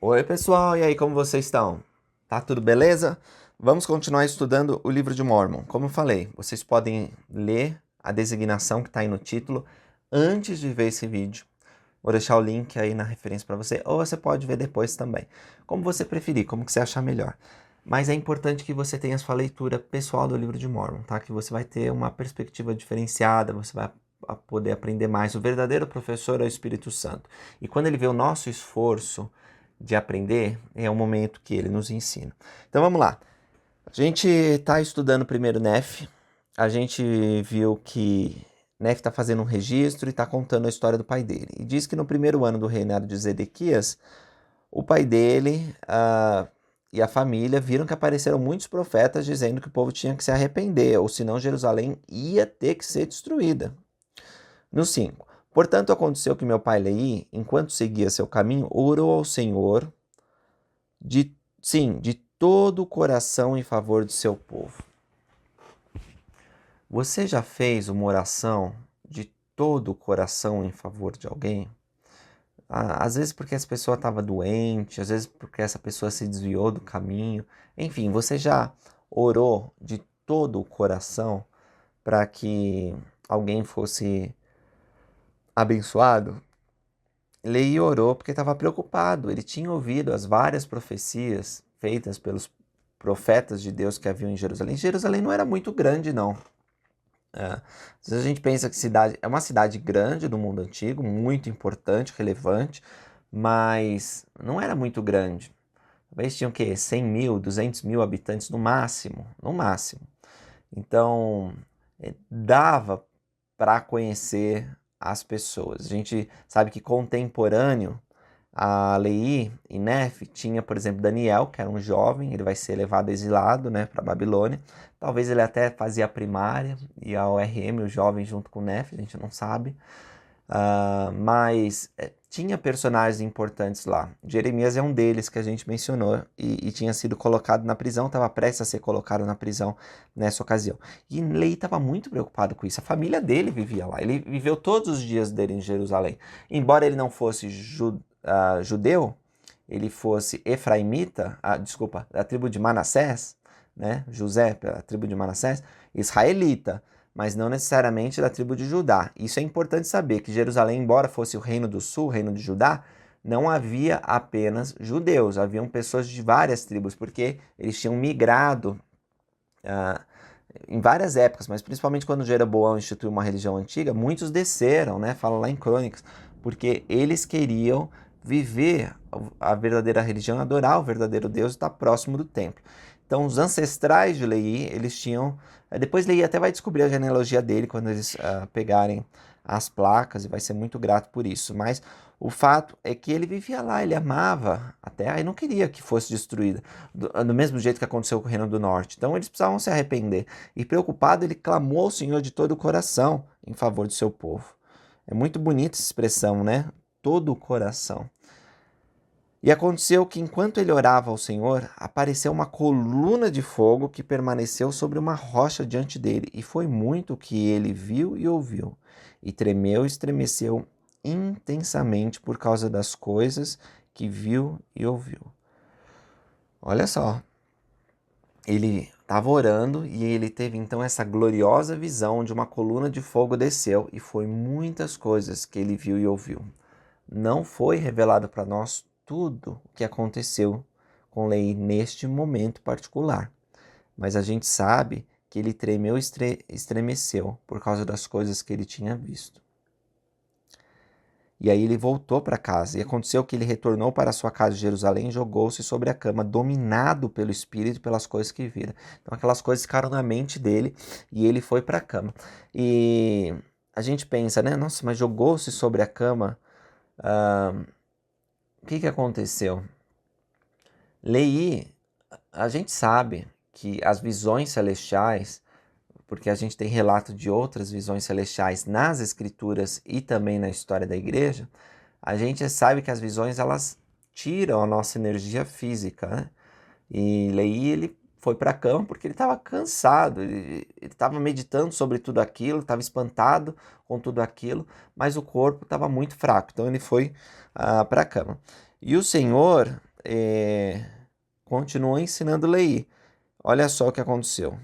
Oi, pessoal, e aí, como vocês estão? Tá tudo beleza? Vamos continuar estudando o livro de Mórmon. Como eu falei, vocês podem ler a designação que está aí no título antes de ver esse vídeo. Vou deixar o link aí na referência para você, ou você pode ver depois também. Como você preferir, como que você achar melhor. Mas é importante que você tenha a sua leitura pessoal do livro de Mórmon, tá? Que você vai ter uma perspectiva diferenciada, você vai poder aprender mais. O verdadeiro professor é o Espírito Santo. E quando ele vê o nosso esforço de aprender, é o momento que ele nos ensina. Então vamos lá. A gente está estudando primeiro Nef. A gente viu que Nef está fazendo um registro e está contando a história do pai dele. E diz que no primeiro ano do reinado de Zedequias, o pai dele e a família viram que apareceram muitos profetas dizendo que o povo tinha que se arrepender, ou senão Jerusalém ia ter que ser destruída. No 5. Portanto, aconteceu que meu pai Lei, enquanto seguia seu caminho, orou ao Senhor de todo o coração em favor do seu povo. Você já fez uma oração de todo o coração em favor de alguém? Às vezes porque essa pessoa estava doente, às vezes porque essa pessoa se desviou do caminho. Enfim, você já orou de todo o coração para que alguém fosse abençoado? Lei orou porque estava preocupado. Ele tinha ouvido as várias profecias feitas pelos profetas de Deus que haviam em Jerusalém. Jerusalém não era muito grande, não. Às vezes a gente pensa que cidade é uma cidade grande do mundo antigo, muito importante, relevante, mas não era muito grande. Talvez tinham o quê? 100 mil, 200 mil habitantes no máximo, no máximo. Então, dava para conhecer as pessoas. A gente sabe que contemporâneo a Lei e Nef tinha, por exemplo, Daniel, que era um jovem, ele vai ser levado exilado, né, para Babilônia. Talvez ele até fazia a primária e a ORM, o jovem, junto com Nef, a gente não sabe. Mas tinha personagens importantes lá. Jeremias é um deles que a gente mencionou e tinha sido colocado na prisão, estava prestes a ser colocado na prisão nessa ocasião. E Lei estava muito preocupado com isso. A família dele vivia lá. Ele viveu todos os dias dele em Jerusalém. Embora ele não fosse judeu, ele fosse efraimita, desculpa, da tribo de Manassés, né? José, da tribo de Manassés, israelita, mas não necessariamente da tribo de Judá. Isso é importante saber, que Jerusalém, embora fosse o reino do sul, o reino de Judá, não havia apenas judeus, haviam pessoas de várias tribos, porque eles tinham migrado em várias épocas, mas principalmente quando Jeroboão instituiu uma religião antiga, muitos desceram, né? Fala lá em Crônicas, porque eles queriam viver a verdadeira religião, adorar o verdadeiro Deus e estar próximo do templo. Então, os ancestrais de Leí, eles tinham... Depois Leí até vai descobrir a genealogia dele quando eles pegarem as placas e vai ser muito grato por isso. Mas o fato é que ele vivia lá, ele amava a terra e não queria que fosse destruída, do mesmo jeito que aconteceu com o Reino do Norte. Então eles precisavam se arrepender. E preocupado, ele clamou ao Senhor de todo o coração em favor do seu povo. É muito bonita essa expressão, né? Todo o coração. E aconteceu que enquanto ele orava ao Senhor, apareceu uma coluna de fogo que permaneceu sobre uma rocha diante dele. E foi muito o que ele viu e ouviu. E tremeu e estremeceu intensamente por causa das coisas que viu e ouviu. Olha só, ele estava orando e ele teve então essa gloriosa visão de uma coluna de fogo desceu e foi muitas coisas que ele viu e ouviu. Não foi revelado para nós tudo o que aconteceu com Lei neste momento particular, mas a gente sabe que ele tremeu e estremeceu por causa das coisas que ele tinha visto. E aí ele voltou para casa, e aconteceu que ele retornou para sua casa de Jerusalém e jogou-se sobre a cama, dominado pelo Espírito e pelas coisas que vira. Então aquelas coisas ficaram na mente dele, e ele foi para a cama. E a gente pensa, né? Nossa, mas jogou-se sobre a cama, o que aconteceu? Lei, a gente sabe que as visões celestiais, porque a gente tem relato de outras visões celestiais nas escrituras e também na história da igreja, a gente sabe que as visões elas tiram a nossa energia física, né? E Leí ele foi para a cama porque ele estava cansado, ele estava meditando sobre tudo aquilo, estava espantado com tudo aquilo, mas o corpo estava muito fraco, então ele foi para a cama. E o Senhor continuou ensinando Leí. Olha só o que aconteceu.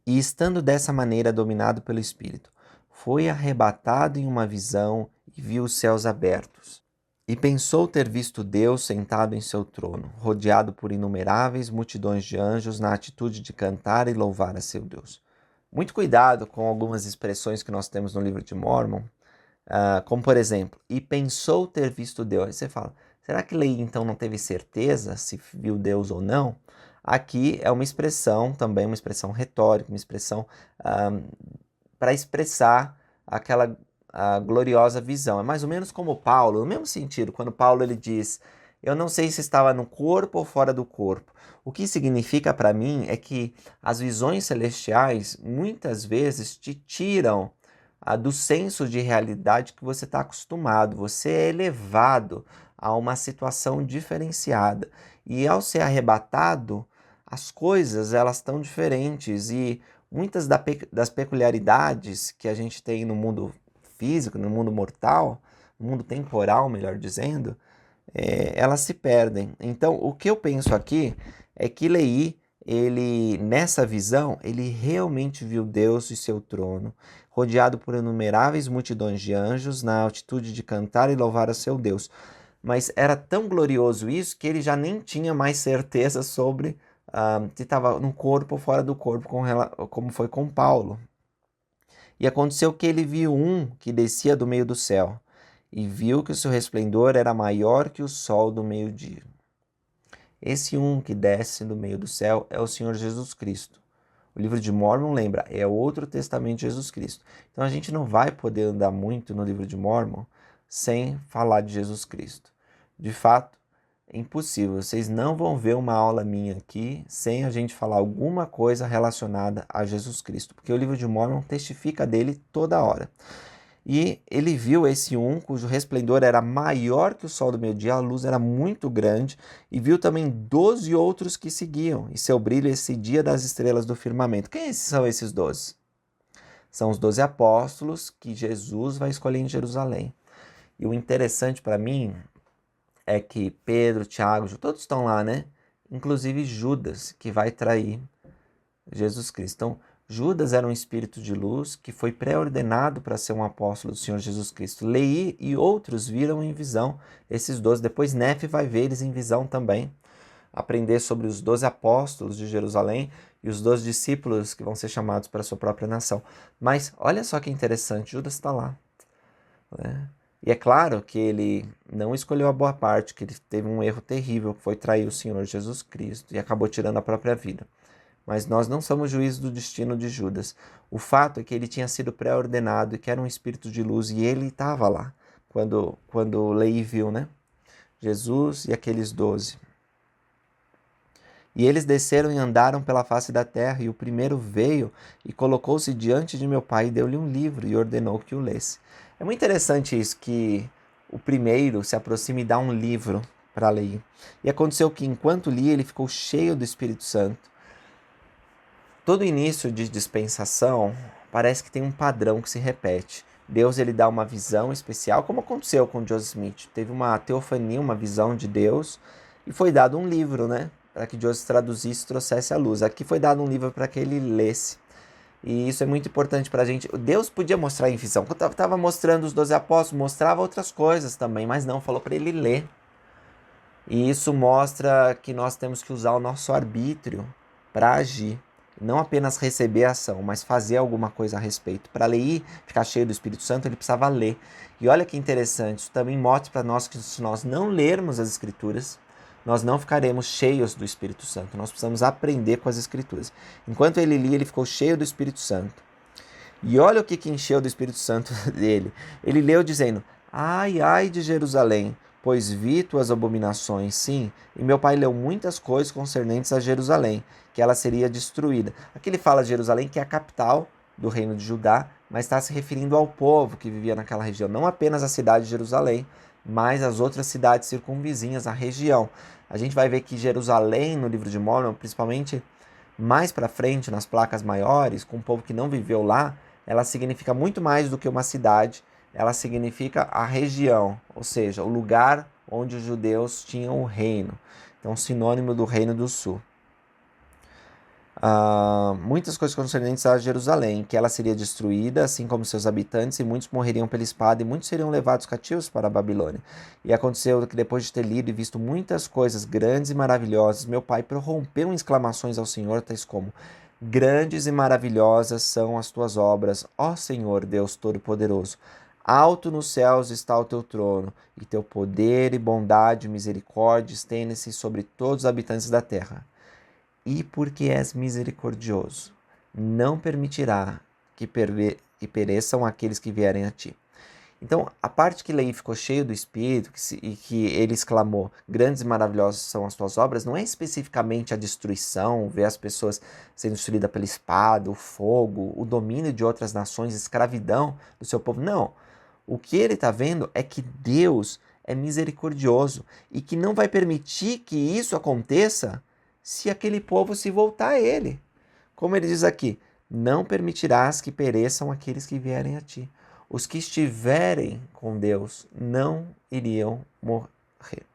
E estando dessa maneira dominado pelo Espírito, foi arrebatado em uma visão e viu os céus abertos. E pensou ter visto Deus sentado em seu trono, rodeado por inumeráveis multidões de anjos na atitude de cantar e louvar a seu Deus. Muito cuidado com algumas expressões que nós temos no livro de Mórmon, como por exemplo, e pensou ter visto Deus. Aí você fala, será que Leí então não teve certeza se viu Deus ou não? Aqui é uma expressão, também uma expressão retórica, uma expressão para expressar aquela gloriosa visão. É mais ou menos como Paulo, no mesmo sentido, quando Paulo ele diz, eu não sei se estava no corpo ou fora do corpo. O que significa para mim é que as visões celestiais muitas vezes te tiram do senso de realidade que você está acostumado. Você é elevado a uma situação diferenciada. E ao ser arrebatado, as coisas elas estão diferentes e muitas das peculiaridades que a gente tem no mundo físico, no mundo mortal, no mundo temporal, melhor dizendo, elas se perdem. Então, o que eu penso aqui é que Leí, ele, nessa visão, ele realmente viu Deus e seu trono, rodeado por inumeráveis multidões de anjos, na altitude de cantar e louvar a seu Deus. Mas era tão glorioso isso que ele já nem tinha mais certeza sobre se estava no corpo ou fora do corpo, como foi com Paulo. E aconteceu que ele viu um que descia do meio do céu, e viu que o seu resplendor era maior que o sol do meio-dia. Esse um que desce do meio do céu é o Senhor Jesus Cristo. O livro de Mórmon, lembra, é outro testamento de Jesus Cristo. Então a gente não vai poder andar muito no livro de Mórmon sem falar de Jesus Cristo. De fato, é impossível. Vocês não vão ver uma aula minha aqui sem a gente falar alguma coisa relacionada a Jesus Cristo, porque o livro de Mórmon testifica dele toda hora. E ele viu esse um cujo resplendor era maior que o sol do meio-dia, a luz era muito grande, e viu também 12 outros que seguiam, e seu brilho excedia das estrelas do firmamento. Quem são esses 12? São os 12 apóstolos que Jesus vai escolher em Jerusalém. E o interessante para mim é que Pedro, Tiago, todos estão lá, né? Inclusive Judas, que vai trair Jesus Cristo. Então, Judas era um espírito de luz que foi pré-ordenado para ser um apóstolo do Senhor Jesus Cristo. Leí e outros viram em visão esses 12. Depois Nefe vai ver eles em visão também. Aprender sobre os 12 apóstolos de Jerusalém e os 12 discípulos que vão ser chamados para a sua própria nação. Mas olha só que interessante, Judas está lá, né? E é claro que ele não escolheu a boa parte, que ele teve um erro terrível, que foi trair o Senhor Jesus Cristo e acabou tirando a própria vida. Mas nós não somos juízes do destino de Judas. O fato é que ele tinha sido pré-ordenado e que era um espírito de luz e ele estava lá quando Leí viu, né? Jesus e aqueles 12. E eles desceram e andaram pela face da terra, e o primeiro veio e colocou-se diante de meu pai e deu-lhe um livro e ordenou que o lesse. É muito interessante isso, que o primeiro se aproxima e dá um livro para Leí. E aconteceu que enquanto lia, ele ficou cheio do Espírito Santo. Todo início de dispensação parece que tem um padrão que se repete. Deus ele dá uma visão especial, como aconteceu com Joseph Smith. Teve uma teofania, uma visão de Deus, e foi dado um livro, né? Para que Joseph traduzisse e trouxesse a luz. Aqui foi dado um livro para que ele lesse. E isso é muito importante para a gente. Deus podia mostrar em visão. Quando estava mostrando os 12 apóstolos, mostrava outras coisas também, mas não, falou para ele ler. E isso mostra que nós temos que usar o nosso arbítrio para agir. Não apenas receber a ação, mas fazer alguma coisa a respeito. Para Leí ficar cheio do Espírito Santo, ele precisava ler. E olha que interessante, isso também mostra para nós que se nós não lermos as Escrituras, nós não ficaremos cheios do Espírito Santo. Nós precisamos aprender com as Escrituras. Enquanto ele lia, ele ficou cheio do Espírito Santo. E olha o que encheu do Espírito Santo dele. Ele leu dizendo, ai, ai de Jerusalém, pois vi tuas abominações, sim, e meu pai leu muitas coisas concernentes a Jerusalém, que ela seria destruída. Aqui ele fala de Jerusalém, que é a capital do reino de Judá, mas está se referindo ao povo que vivia naquela região, não apenas a cidade de Jerusalém, mas as outras cidades circunvizinhas à região. A gente vai ver que Jerusalém, no livro de Mórmon, principalmente mais para frente, nas placas maiores, com o povo que não viveu lá, ela significa muito mais do que uma cidade, ela significa a região, ou seja, o lugar onde os judeus tinham o reino. Então, sinônimo do Reino do Sul. Muitas coisas concernentes a Jerusalém, que ela seria destruída, assim como seus habitantes, e muitos morreriam pela espada, e muitos seriam levados cativos para a Babilônia. E aconteceu que depois de ter lido e visto muitas coisas grandes e maravilhosas, meu pai prorrompeu em exclamações ao Senhor, tais como: grandes e maravilhosas são as tuas obras, ó Senhor Deus Todo-Poderoso. Alto nos céus está o teu trono, e teu poder e bondade e misericórdia estendem-se sobre todos os habitantes da terra. E porque és misericordioso, não permitirá que pereçam aqueles que vierem a ti. Então, a parte que Leí ficou cheio do Espírito e que ele exclamou, grandes e maravilhosas são as tuas obras, não é especificamente a destruição, ver as pessoas sendo destruídas pela espada, o fogo, o domínio de outras nações, escravidão do seu povo. Não. O que ele está vendo é que Deus é misericordioso e que não vai permitir que isso aconteça se aquele povo se voltar a ele. Como ele diz aqui, não permitirás que pereçam aqueles que vierem a ti. Os que estiverem com Deus não iriam morrer.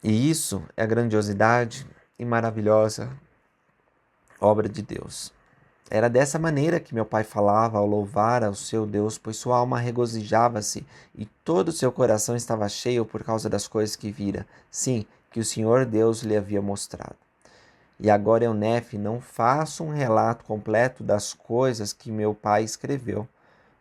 E isso é a grandiosidade e maravilhosa obra de Deus. Era dessa maneira que meu pai falava ao louvar ao seu Deus, pois sua alma regozijava-se e todo o seu coração estava cheio por causa das coisas que vira, sim, que o Senhor Deus lhe havia mostrado. E agora eu, Nefe, não faço um relato completo das coisas que meu pai escreveu,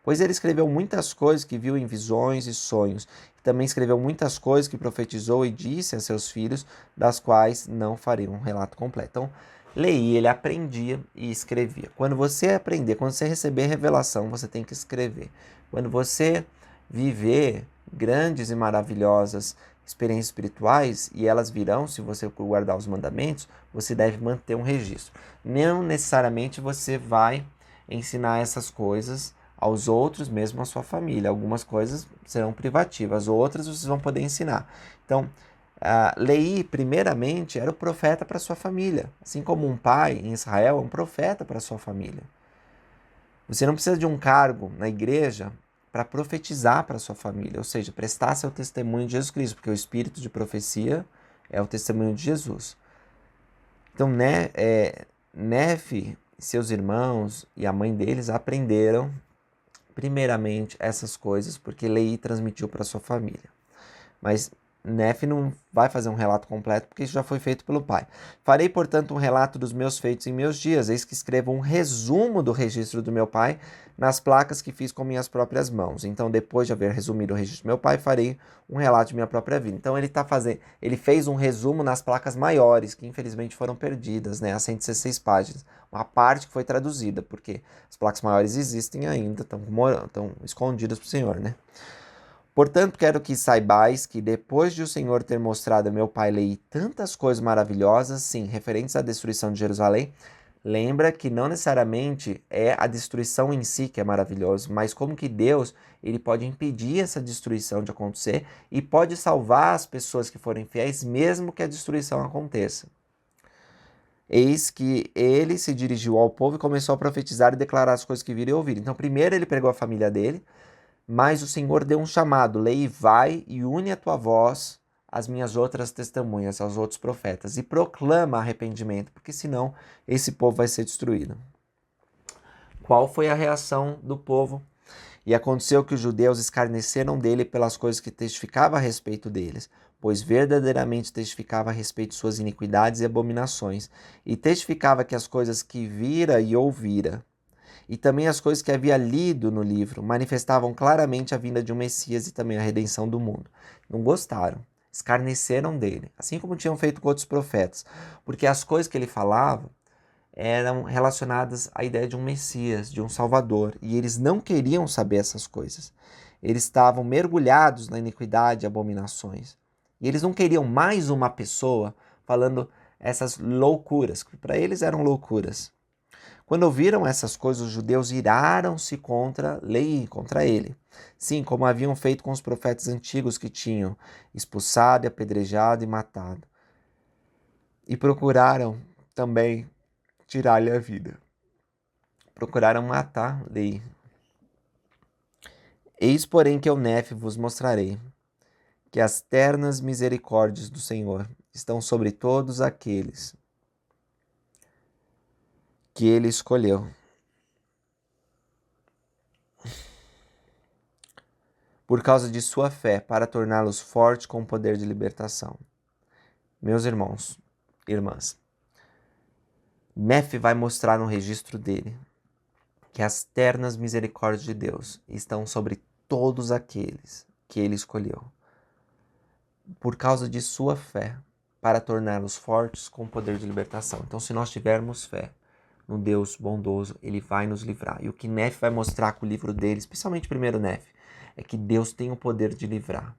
pois ele escreveu muitas coisas que viu em visões e sonhos, e também escreveu muitas coisas que profetizou e disse a seus filhos, das quais não farei um relato completo. Então, Leí, ele aprendia e escrevia. Quando você aprender, quando você receber revelação, você tem que escrever. Quando você viver grandes e maravilhosas experiências espirituais, e elas virão se você guardar os mandamentos, você deve manter um registro. Não necessariamente você vai ensinar essas coisas aos outros, mesmo à sua família. Algumas coisas serão privativas, outras vocês vão poder ensinar. Então, Leí, primeiramente, era o profeta para sua família. Assim como um pai em Israel é um profeta para sua família. Você não precisa de um cargo na igreja para profetizar para sua família, ou seja, prestar seu testemunho de Jesus Cristo, porque o espírito de profecia é o testemunho de Jesus. Então, Nefe, seus irmãos e a mãe deles aprenderam, primeiramente, essas coisas, porque Leí transmitiu para sua família. Mas Nefe não vai fazer um relato completo, porque isso já foi feito pelo pai. Farei, portanto, um relato dos meus feitos em meus dias, eis que escrevo um resumo do registro do meu pai nas placas que fiz com minhas próprias mãos. Então, depois de haver resumido o registro do meu pai, farei um relato de minha própria vida. Então, ele fez um resumo nas placas maiores, que infelizmente foram perdidas, né, as 116 páginas. Uma parte que foi traduzida, porque as placas maiores existem ainda, estão escondidas para o Senhor, né? Portanto, quero que saibais que depois de o Senhor ter mostrado a meu pai Leí tantas coisas maravilhosas, sim, referentes à destruição de Jerusalém, lembra que não necessariamente é a destruição em si que é maravilhoso, mas como que Deus ele pode impedir essa destruição de acontecer e pode salvar as pessoas que forem fiéis, mesmo que a destruição aconteça. Eis que ele se dirigiu ao povo e começou a profetizar e declarar as coisas que viram e ouviram. Então, primeiro ele pregou a família dele, mas o Senhor deu um chamado, Leí, vai e une a tua voz às minhas outras testemunhas, aos outros profetas, e proclama arrependimento, porque senão esse povo vai ser destruído. Qual foi a reação do povo? E aconteceu que os judeus escarneceram dele pelas coisas que testificava a respeito deles, pois verdadeiramente testificava a respeito de suas iniquidades e abominações, e testificava que as coisas que vira e ouvira, e também as coisas que havia lido no livro manifestavam claramente a vinda de um Messias e também a redenção do mundo. Não gostaram, escarneceram dele, assim como tinham feito com outros profetas, porque as coisas que ele falava eram relacionadas à ideia de um Messias, de um Salvador, e eles não queriam saber essas coisas. Eles estavam mergulhados na iniquidade e abominações. E eles não queriam mais uma pessoa falando essas loucuras, que para eles eram loucuras. Quando ouviram essas coisas, os judeus iraram-se contra Leí, contra ele. Sim, como haviam feito com os profetas antigos que tinham expulsado, apedrejado e matado. E procuraram também tirar-lhe a vida. Procuraram matar Leí. Eis, porém, que eu, Nefe, vos mostrarei que as ternas misericórdias do Senhor estão sobre todos aqueles que ele escolheu, por causa de sua fé, para torná-los fortes com o poder de libertação. Meus irmãos, irmãs, Nefe vai mostrar no registro dele que as ternas misericórdias de Deus estão sobre todos aqueles que ele escolheu, por causa de sua fé, para torná-los fortes com o poder de libertação. Então, se nós tivermos fé no Deus bondoso, ele vai nos livrar. E o que Nefe vai mostrar com o livro dele, especialmente o primeiro Nefe, é que Deus tem o poder de livrar.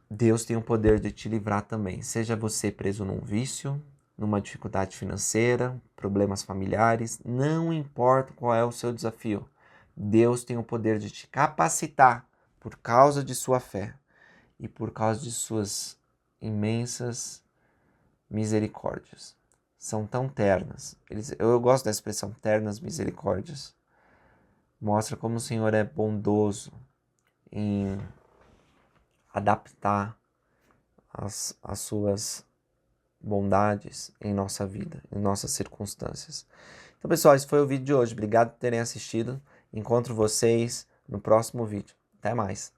Deus tem o poder de te livrar também. Seja você preso num vício, numa dificuldade financeira, problemas familiares, não importa qual é o seu desafio. Deus tem o poder de te capacitar por causa de sua fé e por causa de suas imensas misericórdias. São tão ternas. Eu gosto da expressão ternas misericórdias. Mostra como o Senhor é bondoso em adaptar as suas bondades em nossa vida, em nossas circunstâncias. Então, pessoal, esse foi o vídeo de hoje. Obrigado por terem assistido. Encontro vocês no próximo vídeo. Até mais.